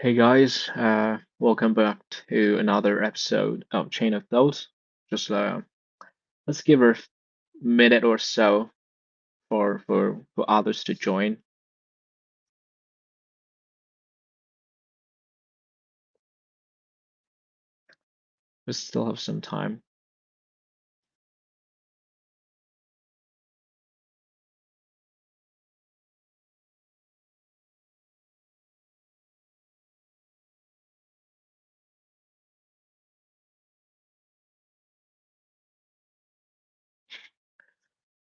Hey guys, welcome back to another episode of Chain of Thoughts. Just let's give a minute or so for others to join. We still have some time.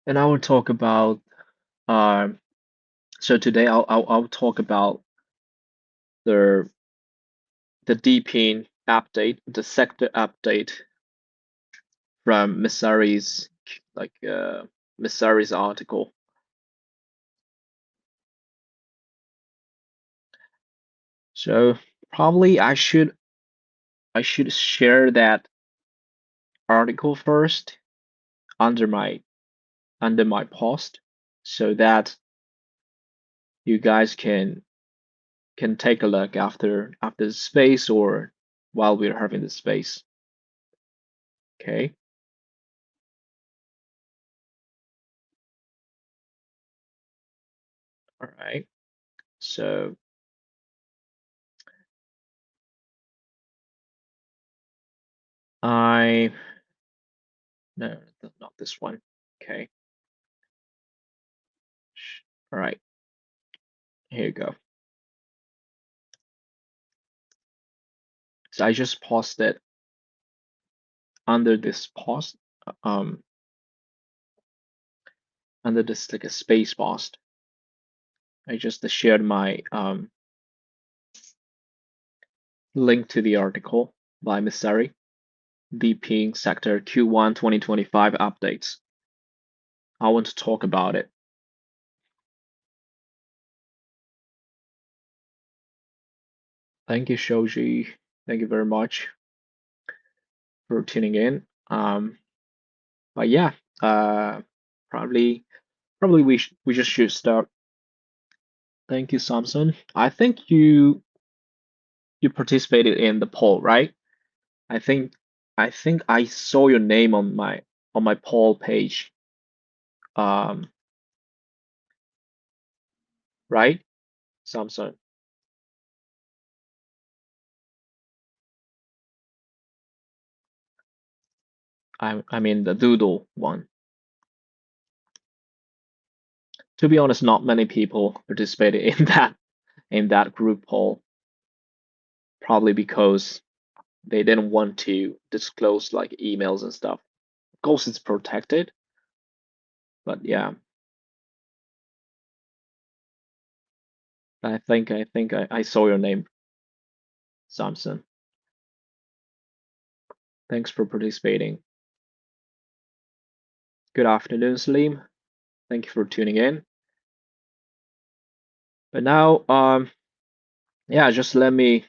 And I will talk about uh, so today I'll talk about the the DePIN update, the sector update from Messari's article. So probably I should share that article first under my post so that you guys can take a look after the space or while we're having the space. Okay. All right. So I no, not this one. Okay. All right. Here you go. So I just posted under this post, um, under this like a space post. I just shared my link to the article by Missari, DePIN sector Q1 2025 updates. I want to talk about it. Thank you, Shoji. Thank you very much for tuning in. But yeah, uh, probably we just should start. Thank you, Samson. I think you participated in the poll, right? I think I think I saw your name on my poll page. Um, right, Samson? I mean the doodle one. To be honest, not many people participated in that group poll, probably because they didn't want to disclose like emails and stuff. Of course, it's protected, but yeah, I think I saw your name, Samson. Thanks for participating. Good afternoon, Salim. Thank you for tuning in. But now, yeah, just let me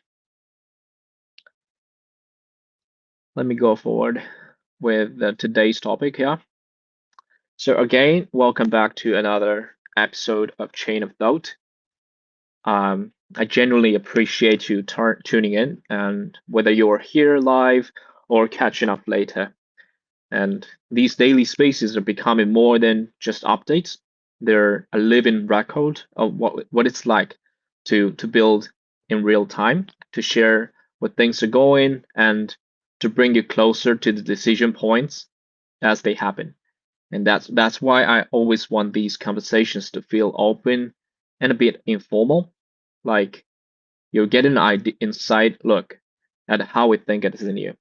go forward with today's topic here. So again, welcome back to another episode of Chain of Thought. I genuinely appreciate you tuning in, and whether you're here live or catching up later. And these daily spaces are becoming more than just updates. They're a living record of what it's like to build in real time, to share what things are going, and to bring you closer to the decision points as they happen. And that's why I always want these conversations to feel open and a bit informal, like you're getting an inside look at how we think at Zenia.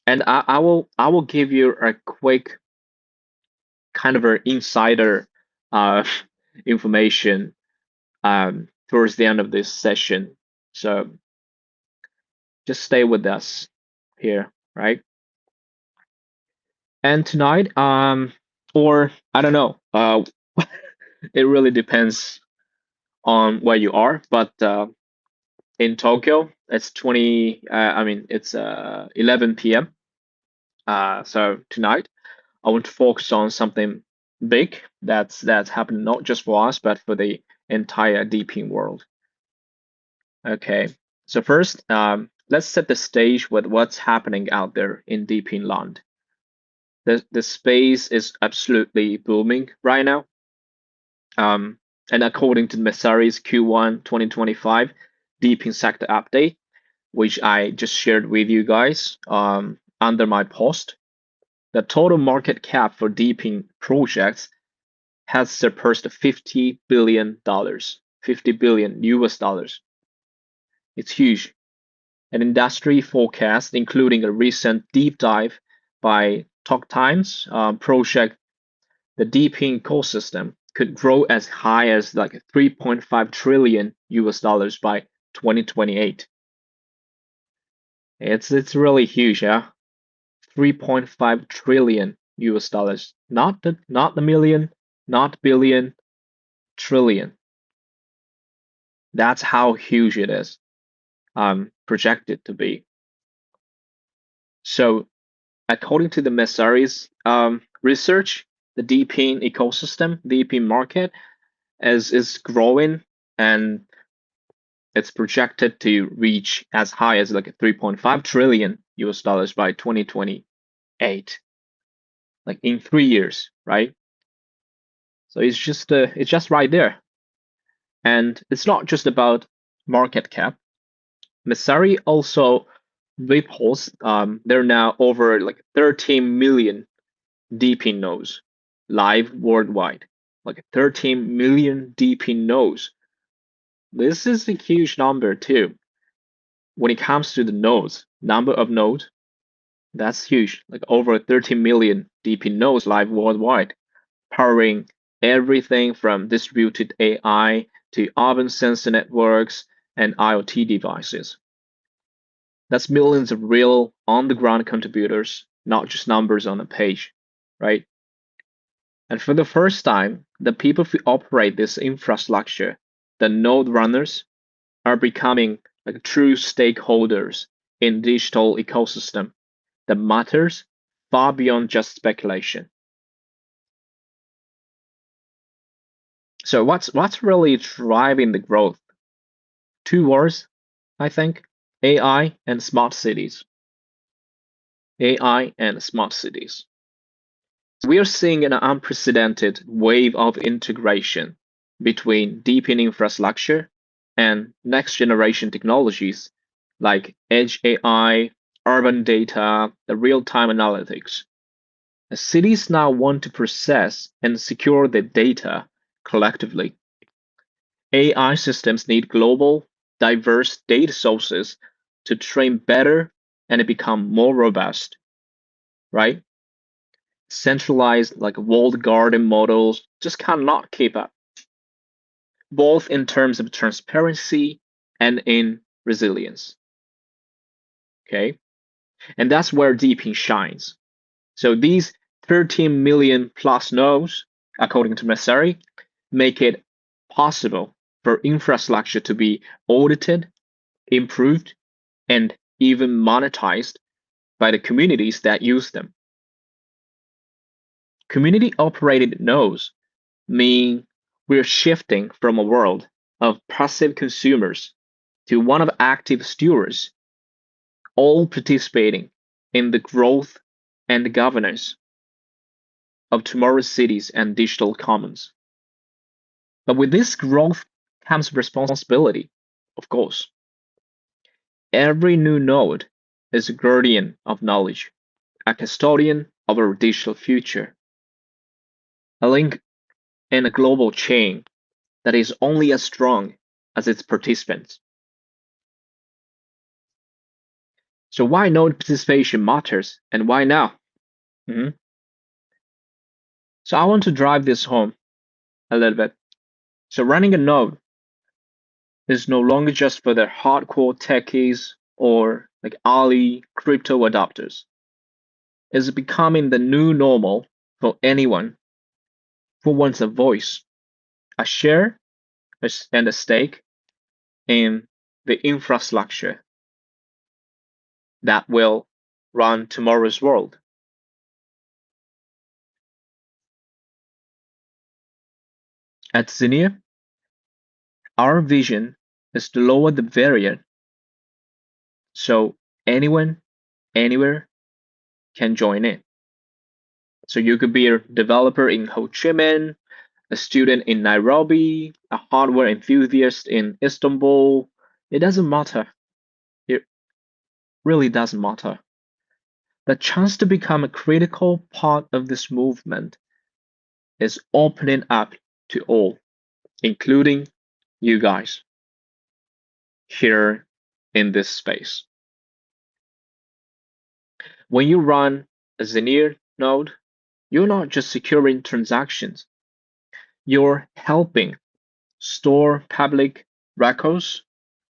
And I will give you a quick kind of an insider uh, information towards the end of this session. So just stay with us here, right? And tonight, or I don't know, it really depends on where you are, but in Tokyo, it's 20. I mean, it's 11 p.m. So tonight, I want to focus on something big that's happened not just for us but for the entire DePIN world. Okay, so first, let's set the stage with what's happening out there in DePIN land. The space is absolutely booming right now. And according to Messari's Q1 2025 DePIN sector update, which I just shared with you guys under my post, the total market cap for DePIN projects has surpassed $50 billion, 50 billion US dollars. It's huge. An industry forecast, including a recent deep dive by Talk Times, project the DePIN ecosystem could grow as high as like 3.5 trillion US dollars by 2028. It's really huge, yeah. 3.5 trillion US dollars. Not the million, not billion, trillion. That's how huge it is, projected to be. So according to the Messari's research, the DePIN ecosystem, DePIN market is growing, and it's projected to reach as high as like 3.5 trillion US dollars by 2028, like in 3 years, right? So it's just right there. And it's not just about market cap. Messari also reports there are now over like 13 million DePIN nodes live worldwide, like 13 million DePIN nodes. This is a huge number too. When it comes to the nodes, number of nodes, that's huge, like over 13 million DePIN nodes live worldwide, powering everything from distributed AI to urban sensor networks and IoT devices. That's millions of real on-the-ground contributors, not just numbers on a page, right? And for the first time, the people who operate this infrastructure, the node runners, are becoming like true stakeholders in digital ecosystem that matters far beyond just speculation. So what's really driving the growth? Two words, I think: AI and smart cities. AI and smart cities. We are seeing an unprecedented wave of integration between DePIN infrastructure and next generation technologies like edge AI, urban data, the real-time analytics. The cities now want to process and secure the data collectively. AI systems need global, diverse data sources to train better and become more robust, right? Centralized, like walled garden models, just cannot keep up, both in terms of transparency and in resilience. Okay, and that's where DePIN shines. So these 13 million plus nodes, according to Messari, make it possible for infrastructure to be audited, improved, and even monetized by the communities that use them. Community operated nodes mean we're shifting from a world of passive consumers to one of active stewards, all participating in the growth and governance of tomorrow's cities and digital commons. But with this growth comes responsibility, of course. Every new node is a guardian of knowledge, a custodian of our digital future, a link in a global chain that is only as strong as its participants. So why node participation matters and why now? Mhm. So I want to drive this home a little bit. So running a node is no longer just for the hardcore techies or like early crypto adopters. It's becoming the new normal for anyone who wants a voice, a share, and a stake in the infrastructure that will run tomorrow's world. At Zenia, our vision is to lower the barrier so anyone, anywhere can join in. So you could be a developer in Ho Chi Minh, a student in Nairobi, a hardware enthusiast in Istanbul. It doesn't matter. It really doesn't matter. The chance to become a critical part of this movement is opening up to all, including you guys here in this space. When you run a Xenea node, you're not just securing transactions, you're helping store public records,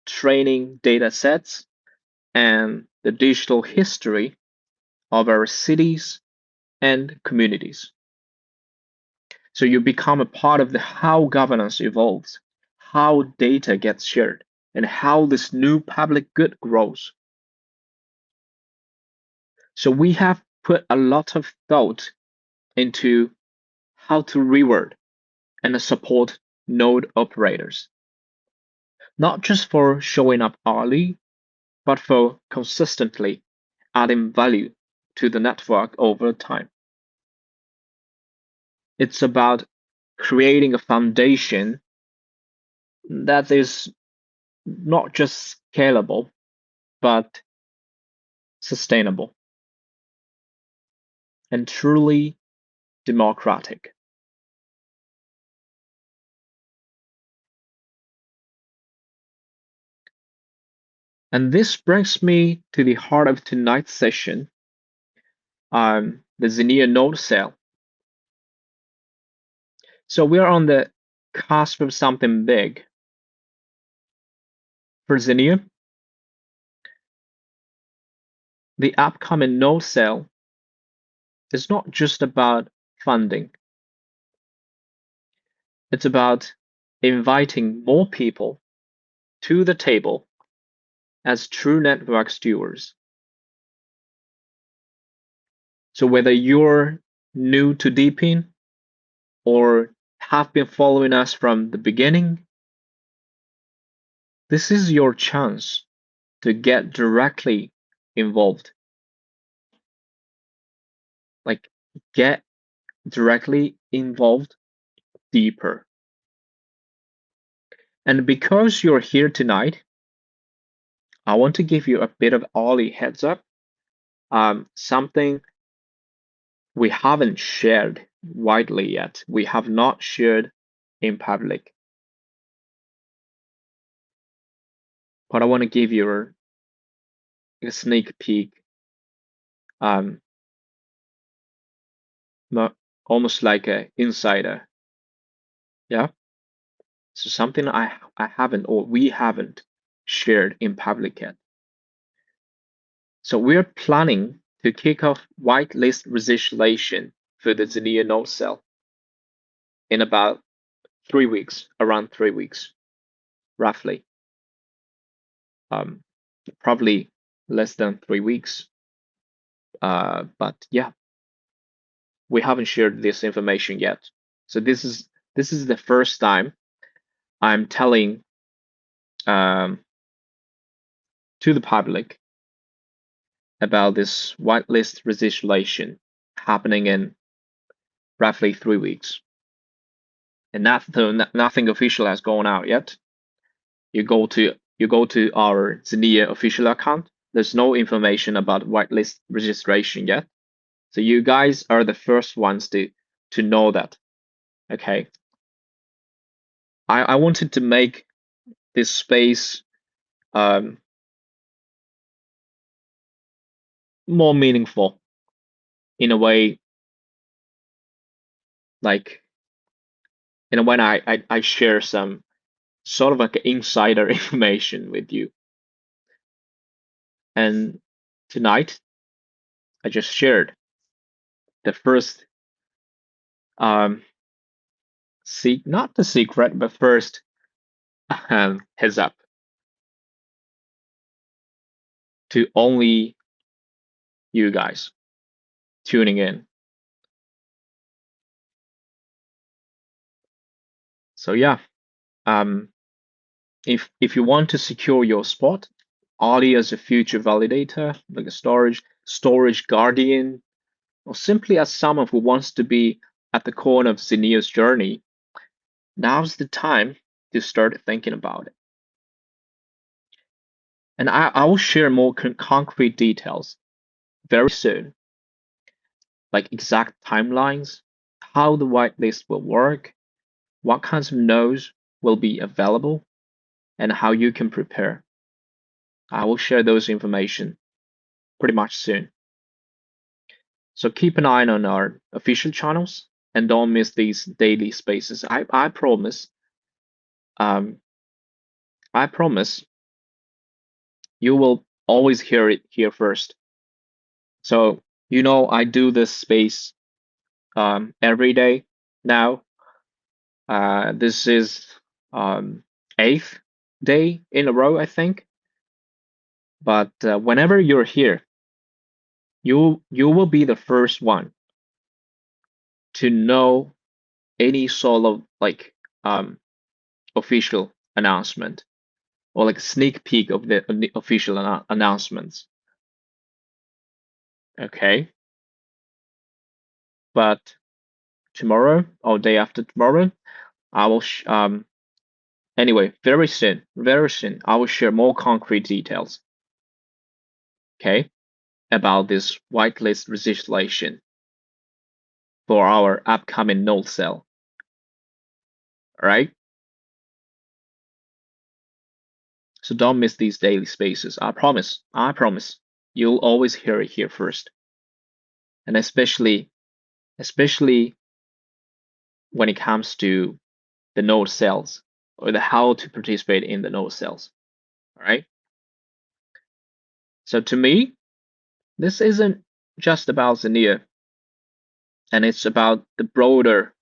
training data sets, and the digital history of our cities and communities. So you become a part of the how governance evolves, how data gets shared, and how this new public good grows. So we have put a lot of thought into how to reward and support node operators, not just for showing up early, but for consistently adding value to the network over time. It's about creating a foundation that is not just scalable, but sustainable and truly democratic. And this brings me to the heart of tonight's session, the Zenia node sale. So we are on the cusp of something big. For Zenia, the upcoming node sale is not just about funding. It's about inviting more people to the table as true network stewards. So whether you're new to DePIN or have been following us from the beginning, this is your chance to get directly involved. Like, get directly involved deeper. And because you're here tonight, I want to give you a bit of early heads up. Something we haven't shared widely yet. We have not shared in public. But I want to give you a sneak peek, almost like an insider. Yeah. So something I haven't or we haven't shared in public yet. So we're planning to kick off whitelist registration for the Zenia node cell in about 3 weeks, around 3 weeks, roughly. Probably less than 3 weeks. But yeah, we haven't shared this information yet. So this is the first time I'm telling to the public about this whitelist registration happening in roughly 3 weeks. And nothing official has gone out yet. You go to our Zenia official account. There's no information about whitelist registration yet. So you guys are the first ones to know that. Okay. I wanted to make this space more meaningful in a way, like when I share some sort of like insider information with you. And tonight I just shared the first not the secret, but first heads up to only you guys tuning in. So yeah, if you want to secure your spot, Audi as a future validator, like a storage guardian, or simply as someone who wants to be at the core of Zenea's journey, now's the time to start thinking about it. And I will share more concrete details very soon, like exact timelines, how the whitelist will work, what kinds of nodes will be available, and how you can prepare. I will share those information pretty much soon. So keep an eye on our official channels and don't miss these daily spaces. I promise. I promise you will always hear it here first. So I do this space every day now. This is eighth day in a row, I think. But whenever you're here, you will be the first one to know any sort of like official announcement or like a sneak peek of the official announcements. Okay, but tomorrow or day after tomorrow, I will anyway, very soon, I will share more concrete details. Okay, about this whitelist legislation for our upcoming node sale. All right. So don't miss these daily spaces. I promise. I promise. You'll always hear it here first. And especially when it comes to the node sales or the how to participate in the node sales. All right. So to me, this isn't just about Zenia, and it's about the broader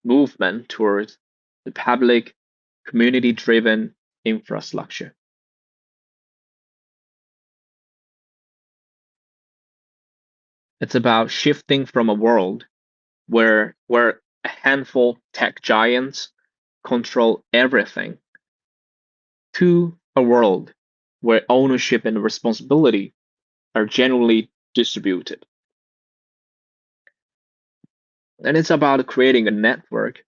movement towards the public, community-driven infrastructure. It's about shifting from a world where a handful tech giants control everything to a world where ownership and responsibility are generally distributed. And it's about creating a network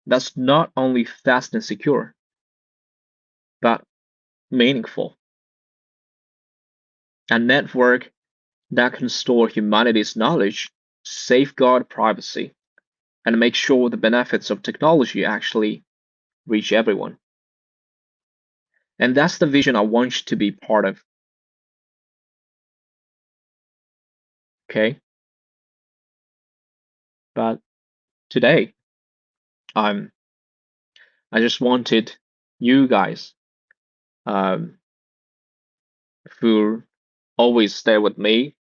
that's not only fast and secure, but meaningful. A network that can store humanity's knowledge, safeguard privacy, and make sure the benefits of technology actually reach everyone. And that's the vision I want you to be part of. Okay? But today, I just wanted you guys um, who always stay with me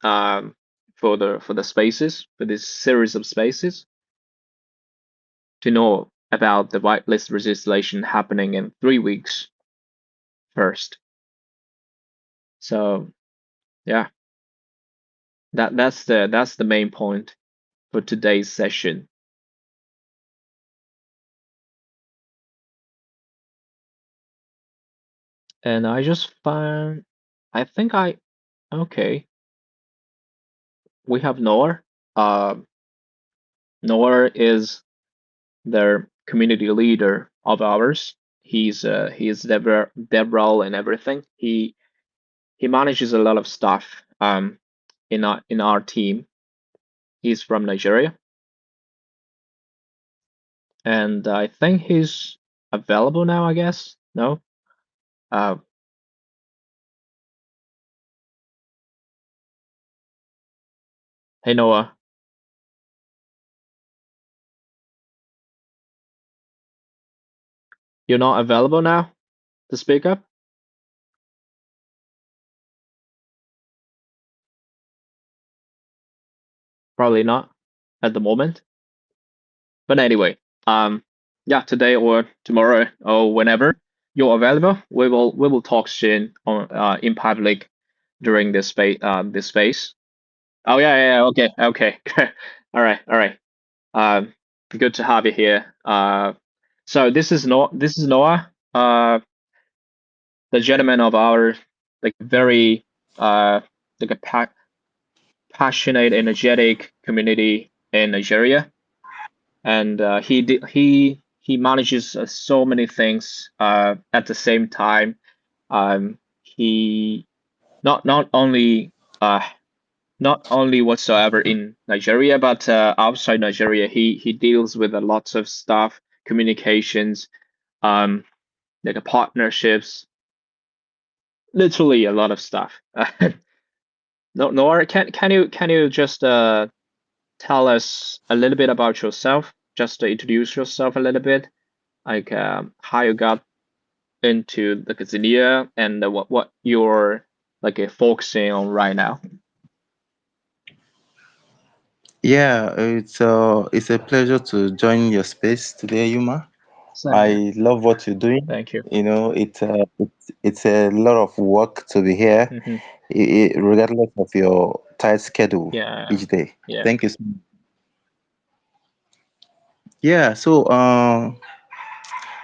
for the spaces, for this series of spaces, to know about the whitelist legislation happening in 3 weeks first. So yeah, that's the main point for today's session. And I just found, I think okay, we have Noah. Noah is their community leader of ours. He's DevRel and everything. He manages a lot of stuff in our team. He's from Nigeria, and I think he's available now. I guess no. Uh, hey Noah, you're not available now to speak up? Probably not at the moment. But anyway, yeah, today or tomorrow or whenever you're available, we will talk soon on in public during this space. Oh yeah, okay. All right. Um, good to have you here. So this is Noah. uh, the gentleman of our like very like a passionate, energetic community in Nigeria, and he manages so many things at the same time. He not only uh, not only whatsoever in Nigeria, but outside Nigeria, he deals with a lots of stuff, communications, um, like partnerships, literally a lot of stuff. No, Nora, can you just tell us a little bit about yourself? Just to introduce yourself a little bit, like how you got into the Xenia and what you're like focusing on right now. Yeah, it's a pleasure to join your space today, Yuma. Same here. I love what you're doing. Thank you. You know, it's a lot of work to be here, Hmm. regardless of your tight schedule Yeah, each day. yeah. Thank you. Yeah, so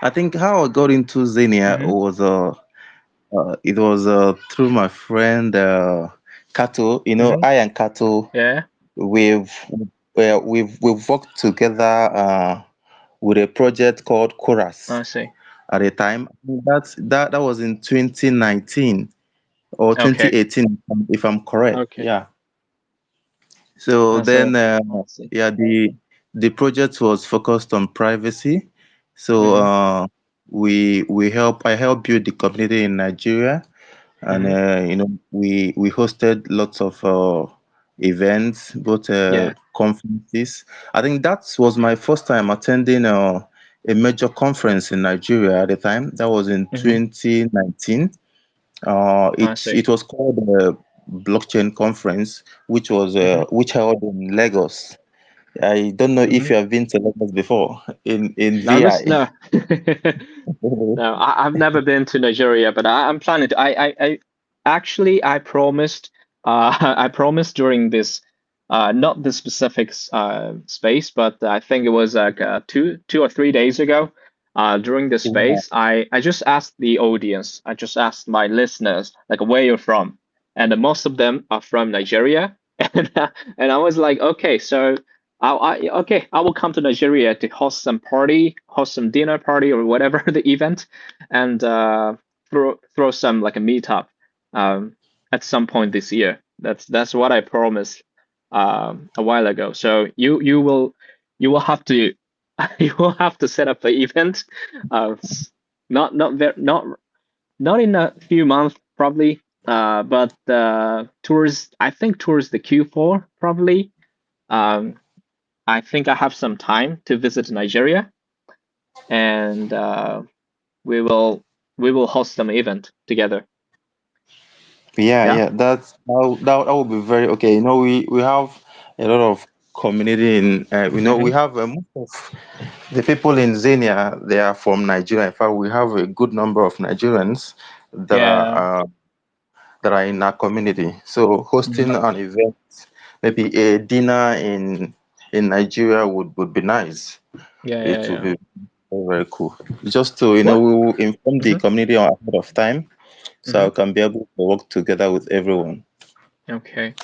I think how I got into Zenia Hmm. was it was through my friend Kato. You know, Hmm. I and Kato Yeah, we've we've worked together with a project called Chorus I see. at a time. That was in 2019 or Okay, 2018, if I'm correct. okay. Yeah. So I see. then, I see. yeah, the project was focused on privacy. So Hmm. I helped build the community in Nigeria, and Hmm. we hosted lots of events, both Yeah. conferences. I think that was my first time attending a major conference in Nigeria at the time. That was in Hmm. 2019. I see. It was called a blockchain conference, Hmm. which held in Lagos. I don't know if Hmm. you have been to Lagos before in Now this VI. no. No, I've never been to Nigeria, but I'm planning to. I actually I promised. I promised during this, not the specific space, but I think it was like 2 or 3 days ago. During the Yeah. space, I just asked the audience. I just asked my listeners, like, where you're from, and most of them are from Nigeria, and I was like, okay, so okay, I will come to Nigeria to host some party, host some dinner party or whatever the event, and throw some like a meetup um, at some point this year. That's what I promised a while ago. So you will have to you will have to set up the event. Not in a few months probably, but towards I think towards the Q4 probably. Um, I think I have some time to visit Nigeria, and we will we will host some event together. Yeah, Yeah. yeah, that would be very okay. You know, we have a lot of community in, we Hmm. have most of the people in Zenia, they are from Nigeria. In fact, we have a good number of Nigerians that Yeah. are that are in our community. So hosting Hmm. an event, maybe a dinner in Nigeria would be nice. Yeah. Yeah. It would Yeah. be very, very cool. Just to, What? we will inform the Hmm. community ahead of time so I Hmm. can be able to work together with everyone. Okay.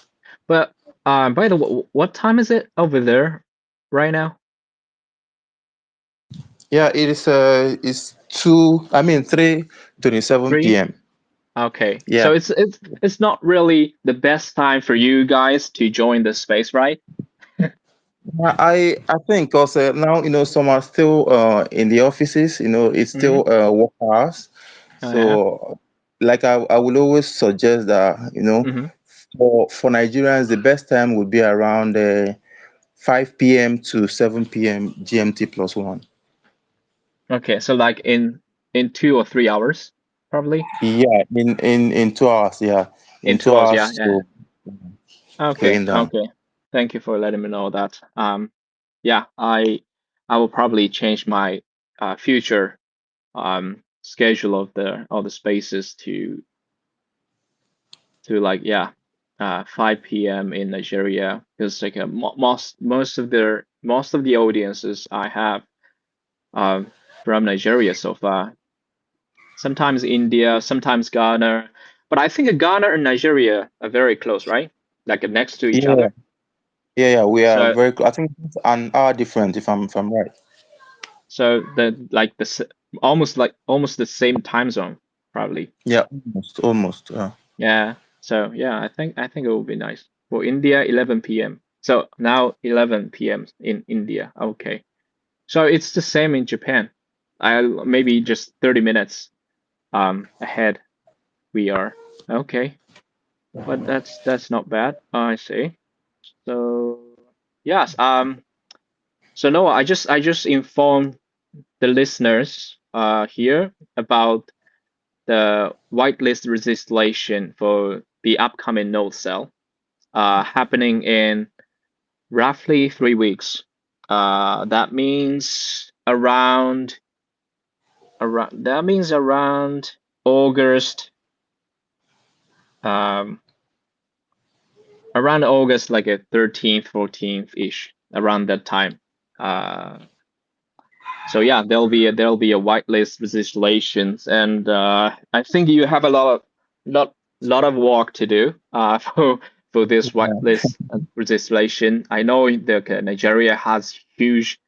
But by the way, what time is it over there right now? Yeah, it is it's 3:27 Three. p.m. Okay. Yeah. So it's not really the best time for you guys to join the space, right? I think also now some are still in the offices. It's Hmm. still work hours. Oh yeah. So like I will always suggest that Hmm. for Nigerians the best time would be around 5 p.m. to 7 p.m. GMT plus one. Okay. So like in 2 or 3 hours, probably Yeah, in 2 hours. Yeah, in in two 2 hours. Yeah. hours Yeah. to Okay, going down. okay. Thank you for letting me know that. Yeah, I will probably change my future schedule of the spaces to like yeah 5 p.m. in Nigeria because like most of the audiences I have um from Nigeria so far. sometimes India, sometimes Ghana. But I think Ghana and Nigeria are very close, right? Like next to each Yeah, other. yeah. We are So very. I think it's an hour different, if I'm right. so the like the almost the same time zone, probably. Yeah, almost. Yeah. So yeah, I think it will be nice. For India, 11 p.m. So now 11 p.m. in India. Okay. So it's the same in Japan. I maybe just 30 minutes ahead we are. Okay. But that's not bad. I see. So yes, so Noah, I just informed the listeners here about the whitelist registration for the upcoming node sale happening in roughly 3 weeks. That means around August, um, around August, like a 13th, 14th ish, around that time. Uh, so yeah, there'll be a whitelist registrations, and I think you have a lot of work to do for this Yeah. whitelist registration. I know that Nigeria has huge,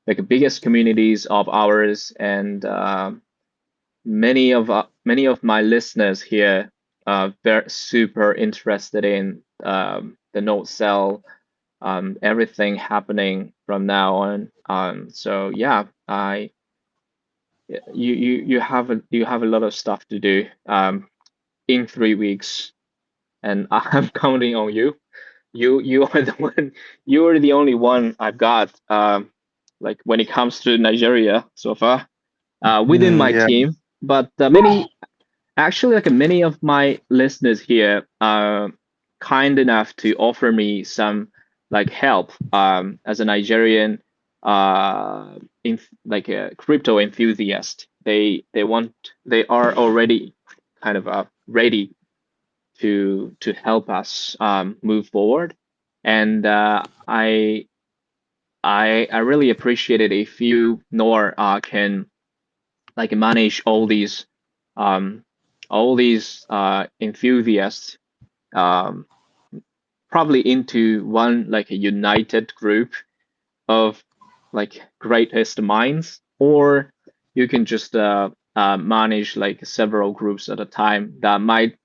like biggest communities of ours, and many of my listeners here are very super interested in the node cell, everything happening from now on. So yeah, you have a lot of stuff to do in 3 weeks, and I'm counting on you. You are the one. You are the only one I've got. Like when it comes to Nigeria so far, within my Yeah. team, but many. Actually, like many of my listeners here are kind enough to offer me some like help as a Nigerian in like a crypto enthusiast. They are already kind of ready to help us move forward, and I really appreciate it if you nor can like manage um, all these enthusiasts um, probably into one like a united group of like greatest minds, or you can just manage like several groups at a time. That might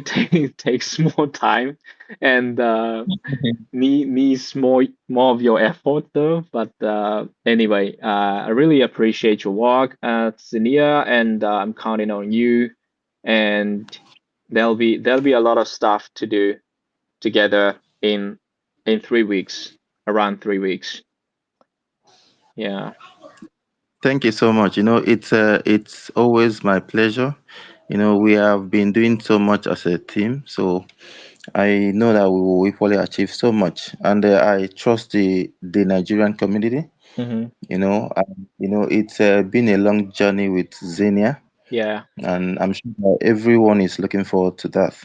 take more time and needs more of your effort though. But anyway, I really appreciate your work at Zenia, and I'm counting on you. And there'll be a lot of stuff to do together in 3 weeks, around 3 weeks. Yeah. Thank you so much. It's always my pleasure. We have been doing so much as a team, so I know that we will equally achieve so much, and I trust the Nigerian community. Hmm. It's been a long journey with Zenia, Yeah. and I'm sure that everyone is looking forward to that.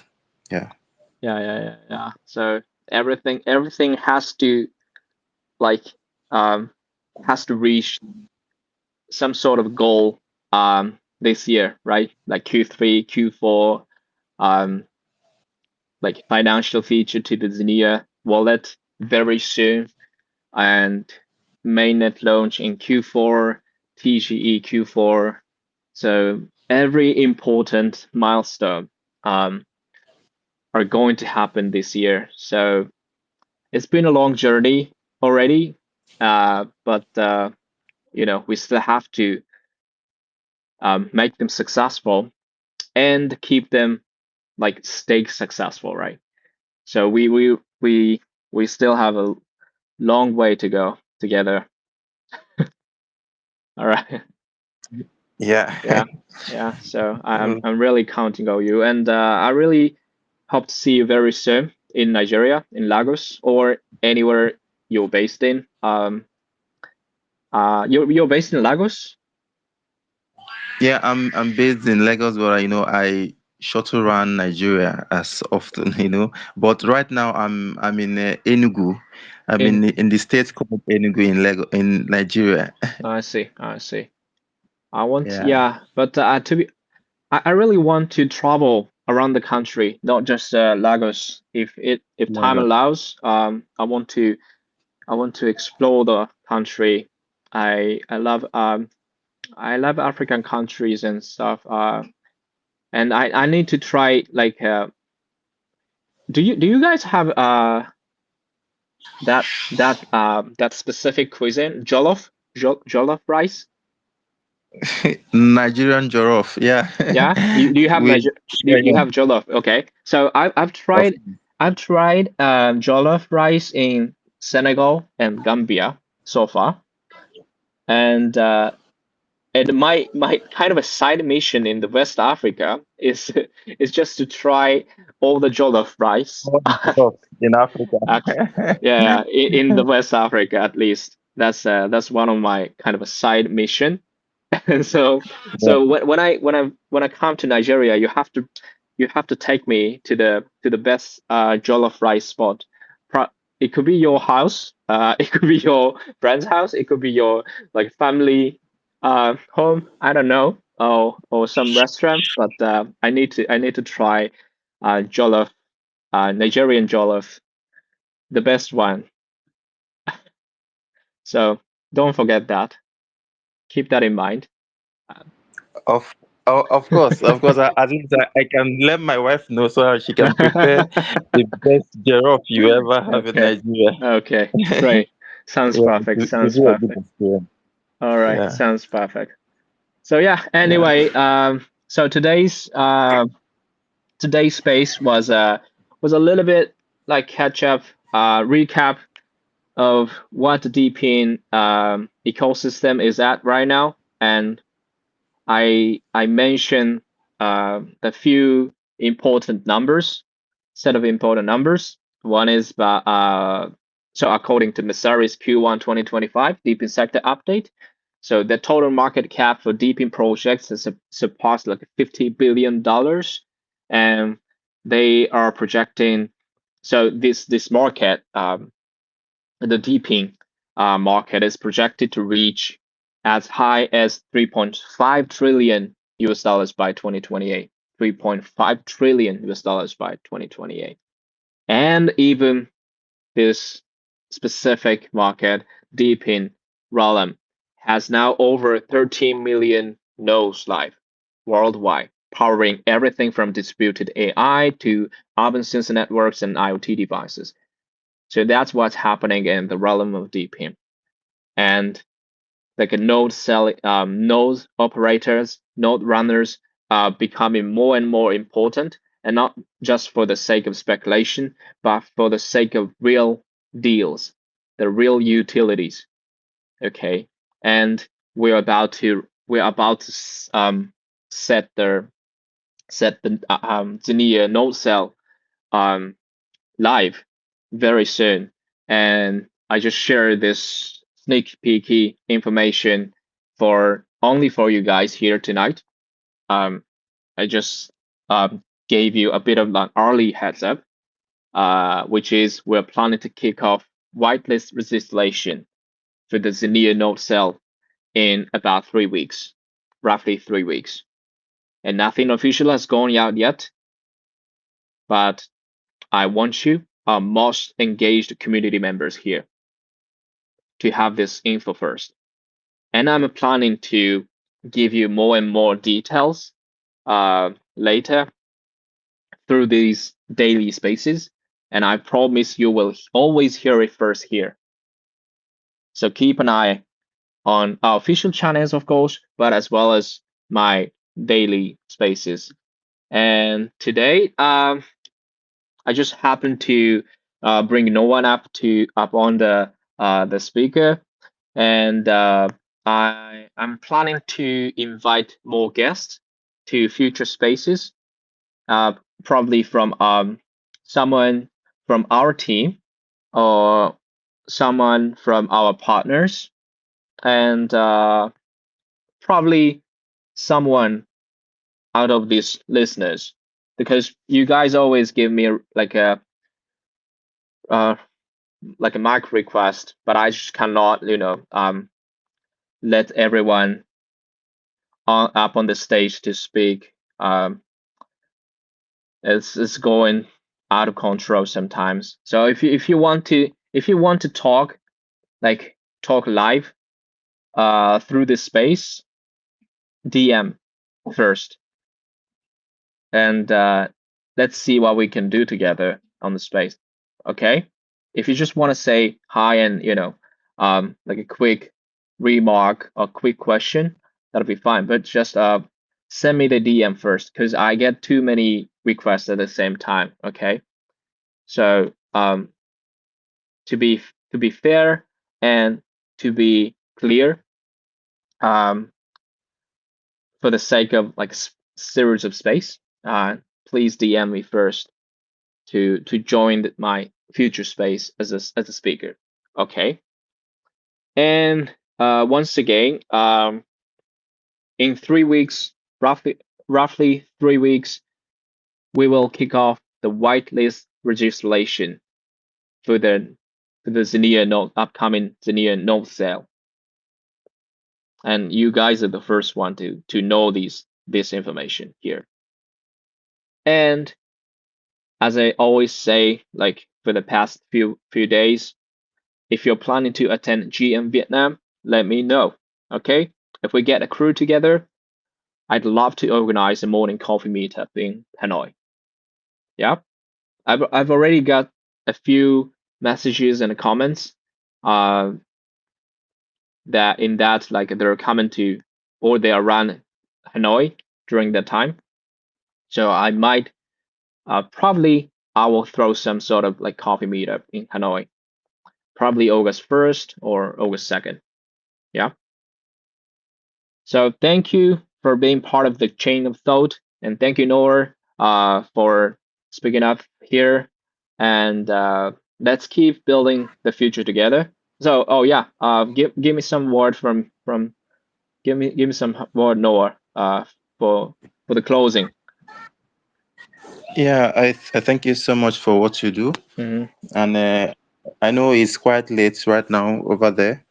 Yeah. Yeah. Yeah. Yeah. Yeah. So everything like um has to reach some sort of goal this year, right? Like Q3, Q4, um like financial feature to the Zenia wallet very soon, and mainnet launch in Q4, TGE Q4. So every important milestone um are going to happen this year. So it's been a long journey already, but we still have to make them successful and keep them like stay successful, right? So we still have a long way to go together. All right. Yeah. Yeah. Yeah. So I'm really counting on you, and I really hope to see you very soon in Nigeria, in Lagos, or anywhere you're based in. You're based in Lagos? Yeah, I'm based in Lagos, but I shuttle around Nigeria as often, But right now I'm in Enugu. I'm In in the state called Enugu in Nigeria. I see. I see. I want, Yeah. yeah, but I really want to travel around the country, not just Lagos. If time Lagos. allows, I want to explore the country. I love I love African countries and stuff. And I need to try like do you guys have that specific cuisine, jollof rice? Nigerian jollof. Yeah. Yeah, do you have With Niger do you yeah, have jollof? Okay, so of I've tried jollof rice in Senegal and Gambia so far, and my kind of a side mission in the West Africa is is just to try all the jollof rice. all the jollof in Africa. Act- yeah, in the West Africa at least. That's one of my kind of a side mission. And Yeah. so when I come to Nigeria, you have to take me to the best jollof rice spot. Pro It could be your house, it could be your friend's house, it could be your like family home. I don't know, or some restaurant. But I need to try jollof, Nigerian jollof, the best one. So don't forget that. Keep that in mind. Uh, Of of course. At least I can let my wife know so she can prepare the best jollof you ever have in Okay. Nigeria. Okay. Great. Sounds Yeah, perfect. it will Sounds be a good perfect. experience. All right. Yeah, Sounds perfect. So yeah, yeah. anyway, so today's space was a little bit like catch up, recap of what the DePIN ecosystem is at right now. And I mentioned a few important numbers, set of important numbers. One is about so according to Messari's Q1 2025 DeepIn sector update, so the total market cap for DeepIn projects has surpassed like $50 billion, and they are projecting. So this market, the DePIN market is projected to reach as high as 3.5 trillion US dollars by 2028. 3.5 trillion US dollars by 2028. And even this specific market, DePIN realm, has now over 13 million nodes live worldwide, powering everything from distributed AI to urban sensor networks and IoT devices. So that's what's happening in the realm of DePIN. And like a node operators, node runners are becoming more and more important, and not just for the sake of speculation, but for the sake of real deals, the real utilities. Okay, and we're about to set the Zenia node cell um, live very soon. And I just share this sneak peeky information for only for you guys here tonight. Um, I just gave you a bit of an early heads up, which is we're planning to kick off whitelist registration for the Xenea node cell in about 3 weeks, roughly 3 weeks. And nothing official has gone out yet, but I want you, our most engaged community members here, to have this info first. And I'm planning to give you more and more details later through these daily spaces. And I promise you will always hear it first here. So keep an eye on our official channels, of course, but as well as my daily spaces. And today, I just happened to bring no one up on the speaker, and I'm planning to invite more guests to future spaces, uh, probably from someone from our team or someone from our partners, and probably someone out of these listeners, because you guys always give me uh, like a mic request, but I just cannot, let everyone up on the stage to speak. It's going out of control sometimes. So if you want to talk, like talk live through this space, DM first, and let's see what we can do together on the space. Okay? If you just want to say hi and like a quick remark or quick question, that'll be fine. But just send me the DM first, because I get too many requests at the same time. Okay? So to be fair and to be clear, for the sake of like series of space, please DM me first to join my future space as a speaker. Okay. And once again, in 3 weeks, roughly 3 weeks, we will kick off the whitelist registration for the Zenia node, upcoming Zenia node sale. And you guys are the first one to know this information here. And as I always say, like for the past few days, if you're planning to attend GM Vietnam, let me know. Okay? If we get a crew together, I'd love to organize a morning coffee meetup in Hanoi. Yeah? I've already got a few messages and comments that like they're coming to, or they are around Hanoi during that time. So I might probably I will throw some sort of like coffee meetup in Hanoi, probably August 1st or August 2nd. Yeah. So thank you for being part of the chain of thought, and thank you, Noor, for speaking up here. And let's keep building the future together. So, oh yeah, give me some word from give me some word, Noor, for the closing. Yeah, I thank you so much for what you do. Mm-hmm. And I know it's quite late right now over there.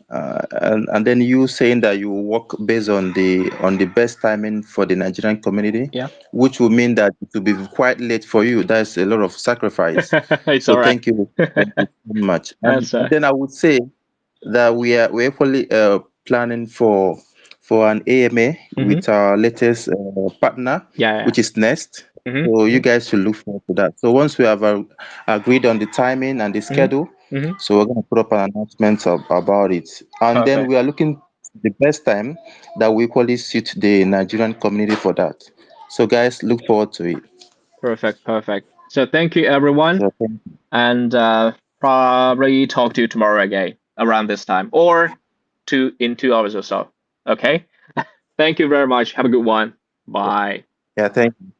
And then you saying that you work based on the best timing for the Nigerian community, Yeah. which will mean that it will be quite late for you. That's a lot of sacrifice. It's So all right. thank you so much. That's And then I would say that we're actually planning for an AMA mm-hmm. with our latest partner, Yeah. which is Nest. So Mm-hmm. you guys should look forward to that. So once we have agreed on the timing and the schedule, Mm-hmm. Mm-hmm. so we're going to put up an announcement about it, and then Perfect. we are looking the best time that will equally suit the Nigerian community for that. So guys, look forward to it. Perfect. So thank you, everyone, So and probably talk to you tomorrow again around this time, or in 2 hours or so. Okay. Thank you very much. Have a good one. Bye. yeah, thank you.